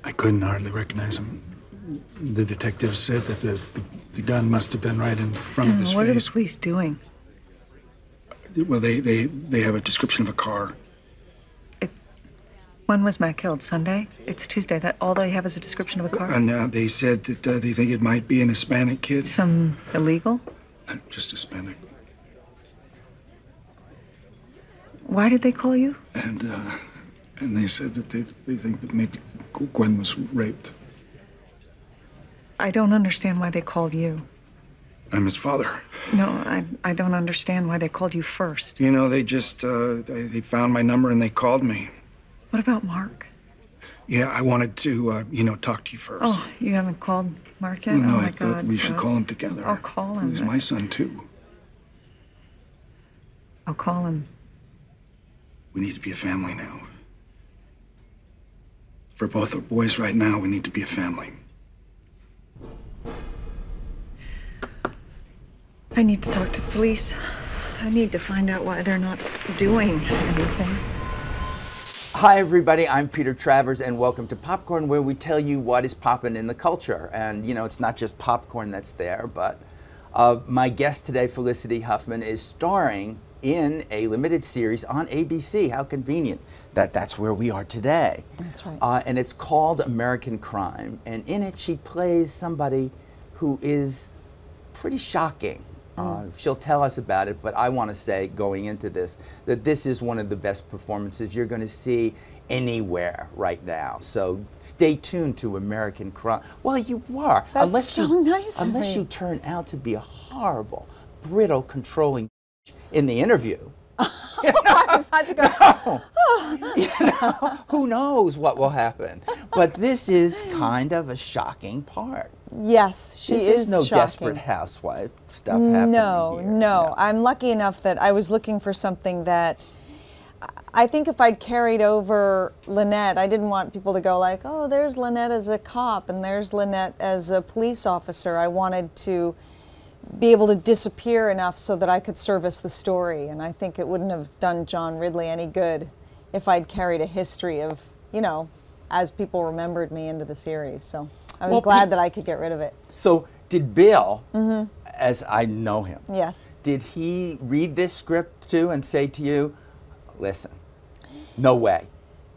I couldn't hardly recognize him. The detective said that the gun must have been right in front of his face. What are the police doing? Well, they have a description of a car. When was Matt killed? Sunday? It's Tuesday. All they have is a description of a car? And they said that they think it might be an Hispanic kid. Some illegal? Just Hispanic. Why did they call you? And they said that they think that maybe Gwen was raped. I don't understand why they called you. I'm his father. No, I don't understand why they called you first. You know, they just, they found my number and they called me. What about Mark? Yeah, I wanted to, talk to you first. Oh, you haven't called Mark yet? Well, no, oh, my I thought God. we should call him together. I'll call him. He's my son, too. I'll call him. We need to be a family now. For both our boys right now, we need to be a family. I need to talk to the police. I need to find out why they're not doing anything. Hi everybody, I'm Peter Travers and welcome to Popcorn, where we tell you what is poppin' in the culture. And it's not just popcorn that's there, but my guest today, Felicity Huffman, is starring in a limited series on ABC. How convenient that's where we are today. That's right. And it's called American Crime. And in it, she plays somebody who is pretty shocking. She'll tell us about it, but I want to say, going into this, that this is one of the best performances you're going to see anywhere right now. So stay tuned to American Crime. Well, you are. That's so nice. Unless you turn out to be a horrible, brittle, controlling in the interview. I was about to go. No. Who knows what will happen? But this is kind of a shocking part. Yes, she is This is no shocking. Desperate Housewife stuff happening No, here. no. I'm lucky enough that I was looking for something that I think if I'd carried over Lynette, I didn't want people to go like, oh, there's Lynette as a cop and there's Lynette as a police officer. I wanted to be able to disappear enough so that I could service the story. And I think it wouldn't have done John Ridley any good if I'd carried a history of, as people remembered me into the series. So I was glad that I could get rid of it. So did Bill, as I know him, Yes. did he read this script too and say to you, listen, no way,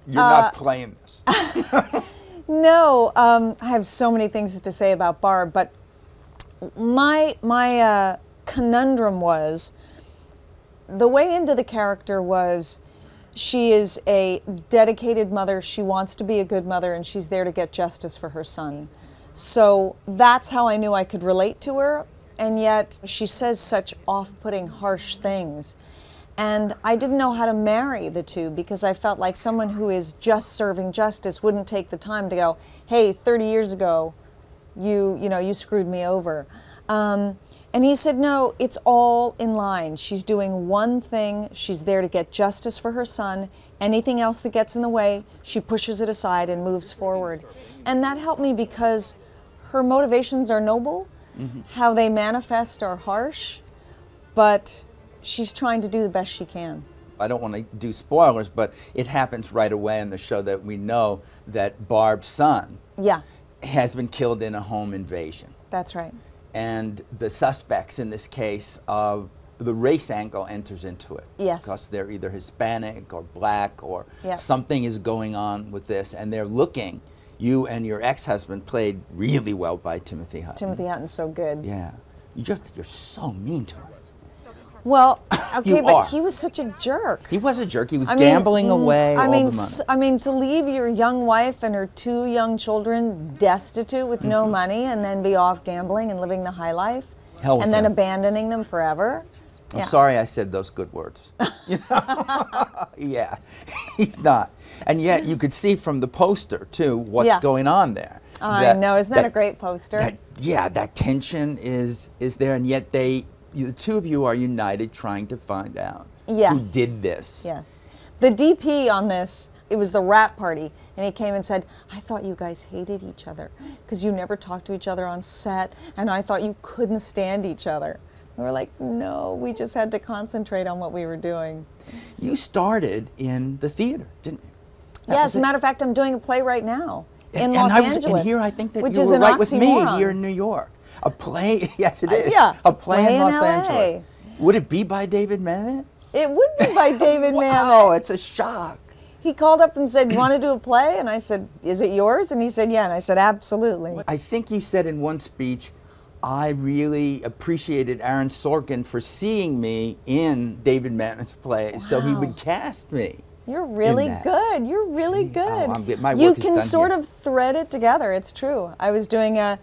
you're not playing this? No, I have so many things to say about Barb, but my conundrum was, the way into the character was, she is a dedicated mother, she wants to be a good mother, and she's there to get justice for her son. So that's how I knew I could relate to her, and yet she says such off-putting, harsh things. And I didn't know how to marry the two, because I felt like someone who is just serving justice wouldn't take the time to go, hey, 30 years ago, you screwed me over. And he said, no, it's all in line. She's doing one thing. She's there to get justice for her son. Anything else that gets in the way, she pushes it aside and moves forward. And that helped me because her motivations are noble. How they manifest are harsh, but she's trying to do the best she can. I don't want to do spoilers, but it happens right away in the show that we know that Barb's son has been killed in a home invasion. That's right. And the suspects in this case, the race angle enters into it. Yes. Because they're either Hispanic or black or Yep. something is going on with this, and they're looking. You and your ex-husband played really well by Timothy Hutton. Timothy Hutton's so good. Yeah. You're so mean to her. Well, okay, but are. he was such a jerk. He was a jerk. He was gambling away all the money. I mean, to leave your young wife and her 2 young children destitute with no money and then be off gambling and living the high life Hell with and then him. abandoning them forever. I'm sorry I said those good words. Yeah, he's not. And yet you could see from the poster, too, what's going on there. I know. Isn't that a great poster? That tension is there, and yet the two of you are united trying to find out who did this. Yes. The DP on this, it was the rap party, and he came and said, I thought you guys hated each other because you never talked to each other on set, and I thought you couldn't stand each other. We were like, no, we just had to concentrate on what we were doing. You started in the theater, didn't you? Yeah, as a matter of fact, I'm doing a play right now in Los And Angeles. here I think that which you is were an right with me oxymoron. here in New York. A play, yes it is. Yeah, a play in Los LA. Angeles. Would it be by David Mamet? It would be by David Mamet. Wow, it's a shock. He called up and said, you want to do a play? And I said, is it yours? And he said, yeah. And I said, absolutely. I think you said in one speech, I really appreciated Aaron Sorkin for seeing me in David Mamet's play, so he would cast me. You're really good. You're really good. My you work is can done sort here. of thread it together. It's true. I was doing a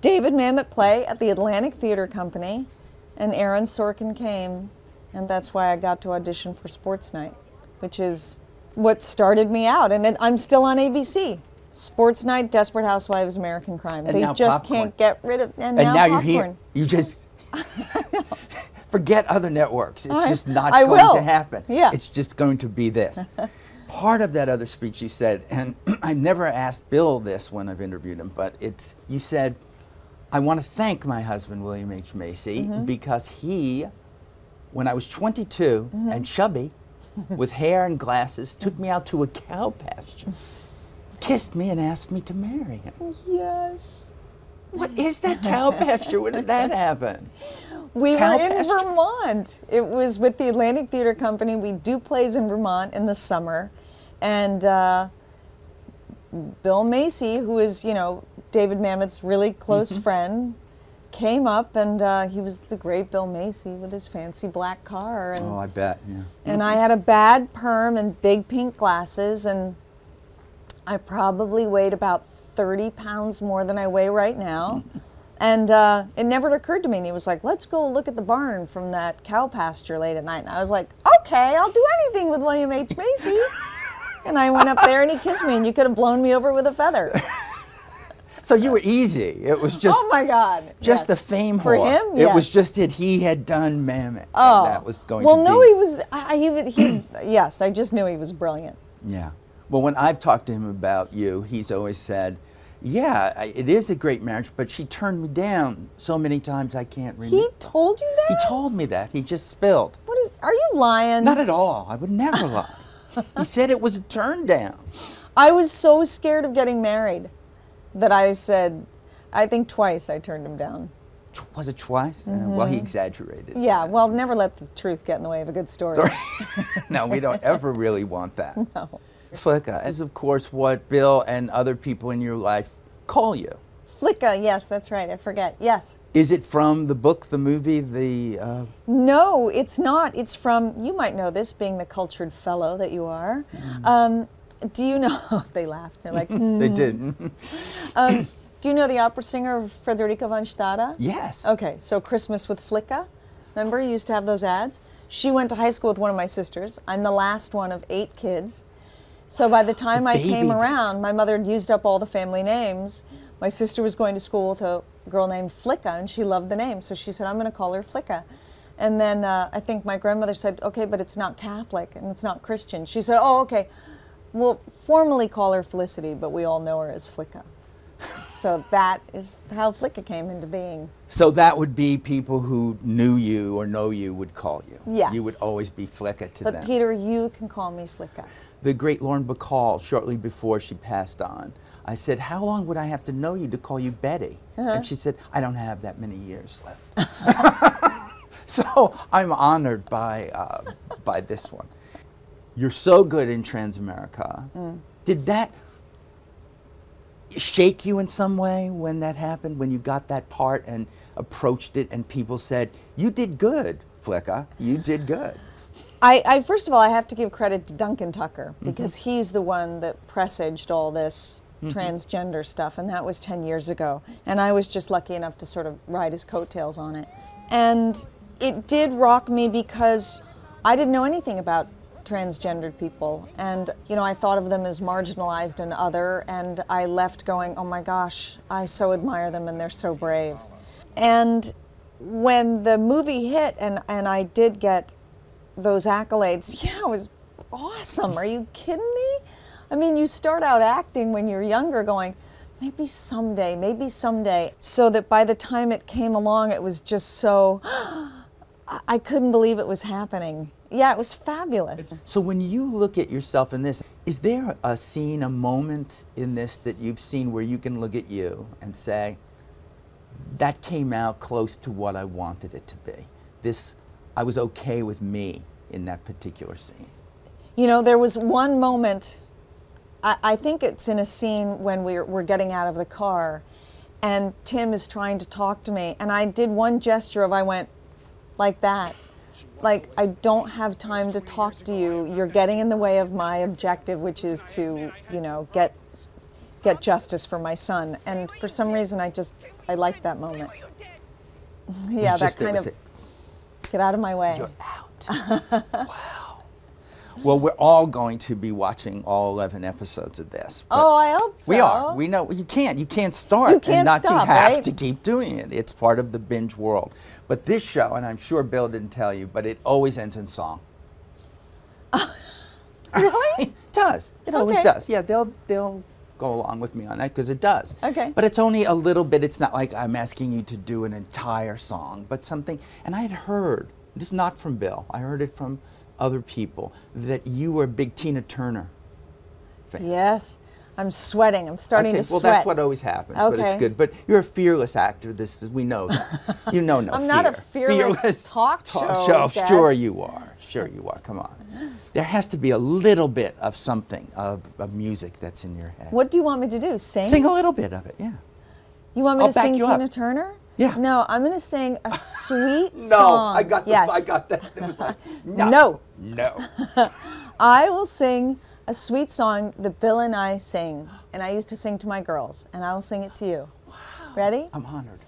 David Mamet play at the Atlantic Theater Company, and Aaron Sorkin came, and that's why I got to audition for Sports Night, which is what started me out. And I'm still on ABC. Sports Night, Desperate Housewives, American Crime. And they now just Popcorn. can't get rid of. And now you're Popcorn. here. You just forget other networks. It's just not I going will. to happen. Yeah. It's just going to be this. Part of that other speech you said, and I've never asked Bill this when I've interviewed him, but you said, I want to thank my husband, William H. Macy, because he, when I was 22 and chubby, with hair and glasses, took me out to a cow pasture, kissed me and asked me to marry him. Yes. What is that cow pasture? When did that happen? We Cow were in pasture? Vermont. It was with the Atlantic Theater Company. We do plays in Vermont in the summer. And Bill Macy, who is, David Mamet's really close friend, came up, and he was the great Bill Macy with his fancy black car. And, Oh, I bet, yeah. and I had a bad perm and big pink glasses, and I probably weighed about 30 pounds more than I weigh right now. And it never occurred to me. And he was like, let's go look at the barn from that cow pasture late at night. And I was like, okay, I'll do anything with William H. Macy. And I went up there and he kissed me, and you could have blown me over with a feather. So you were easy. It was just Oh my God. just Yes. the fame For whore. him, It yes. was just that he had done Mamet. Oh. And that was going well, to no, be. he was, yes, I just knew he was brilliant. Yeah. Well, when I've talked to him about you, he's always said, yeah, it is a great marriage, but she turned me down so many times I can't remember. He told you that? He told me that. He just spilled. Are you lying? Not at all. I would never lie. He said it was a turn down. I was so scared of getting married that I said, I think twice I turned him down. Was it twice? Well, he exaggerated. Yeah, well, never let the truth get in the way of a good story. No, we don't ever really want that. No. Flicka is, of course, what Bill and other people in your life call you. Flicka, yes, that's right, I forget, yes. Is it from the book, the movie, the... No, it's not. It's from, you might know this, being the cultured fellow that you are. Do you know, they laughed, they're like, They did. do you know the opera singer Frederica von Stade? Yes. Okay, so Christmas with Flicka, remember, you used to have those ads? She went to high school with one of my sisters. I'm the last one of 8 kids. So by the time I came around, my mother had used up all the family names. My sister was going to school with a girl named Flicka, and she loved the name. So she said, I'm going to call her Flicka. And then I think my grandmother said, okay, but it's not Catholic and it's not Christian. She said, oh, okay, we'll formally call her Felicity, but we all know her as Flicka. So that is how Flicka came into being. So that would be people who knew you or know you would call you. Yes. You would always be Flicka to But them. Peter, you can call me Flicka. The great Lauren Bacall, shortly before she passed on, I said, how long would I have to know you to call you Betty? And she said, I don't have that many years left. So I'm honored by this one. You're so good in Transamerica. Did that shake you in some way when that happened, when you got that part and approached it and people said, you did good, Flicka, you did good? I first of all, I have to give credit to Duncan Tucker, because he's the one that presaged all this transgender stuff, and that was 10 years ago. And I was just lucky enough to sort of ride his coattails on it. And it did rock me because I didn't know anything about transgendered people. And, I thought of them as marginalized and other, and I left going, oh my gosh, I so admire them and they're so brave. And when the movie hit and I did get those accolades, yeah, it was awesome. Are you kidding me? I mean, you start out acting when you're younger going, maybe someday, maybe someday. So that by the time it came along, it was just so, I couldn't believe it was happening. Yeah, it was fabulous. So when you look at yourself in this, is there a scene, a moment in this that you've seen where you can look at you and say, that came out close to what I wanted it to be? This, I was okay with me in that particular scene. You know, there was one moment, I think it's in a scene when we're getting out of the car, and Tim is trying to talk to me, and I did one gesture of, I went like that. Like, I don't have time to talk to you. You're getting in the way of my objective, which is to, you know, get justice for my son. And for some reason, I liked that moment. Yeah, that kind of, get out of my way. You're out. Wow. Well, we're all going to be watching all 11 episodes of this. Oh, I hope so. We are. We know you can't. You can't start. You can't and not stop, you have right? to keep doing it. It's part of the binge world. But this show, and I'm sure Bill didn't tell you, but it always ends in song. Really? It does. It always Okay. does. Yeah, they'll go along with me on that because it does. Okay. But it's only a little bit. It's not like I'm asking you to do an entire song, but something. And I had heard, this is not from Bill, I heard it from other people, that you were a big Tina Turner fan. Yes. I'm sweating. I'm starting to Well, sweat. that's what always happens, but it's Okay. good. But you're a fearless actor. We know that. You know no I'm fear. not a fearless talk show guest. Sure you are. Sure you are. Come on. There has to be a little bit of something, of music that's in your head. What do you want me to do? Sing? Sing a little bit of it, yeah. You want me I'll to back sing you up. Tina Turner? Yeah. No, I'm going to sing a sweet No, song. I got Yes. I got that. It was like, no. No. No. I will sing a sweet song that Bill and I sing, and I used to sing to my girls, and I will sing it to you. Wow. Ready? I'm honored.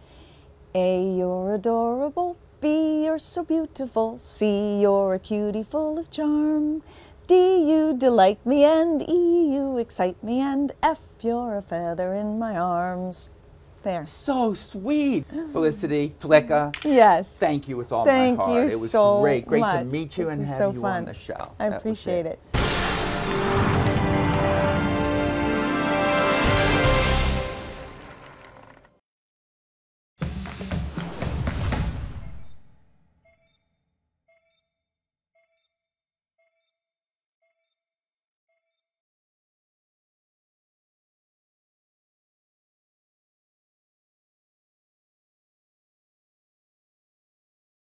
A, you're adorable. B, you're so beautiful. C, you're a cutie full of charm. D, you delight me, and E, you excite me, and F, you're a feather in my arms. There. So sweet. Felicity, Flecka. Yes. Thank you with all Thank my heart. you It was so great. Great to much. meet you This and is have so you fun. on the show. I That was appreciate it.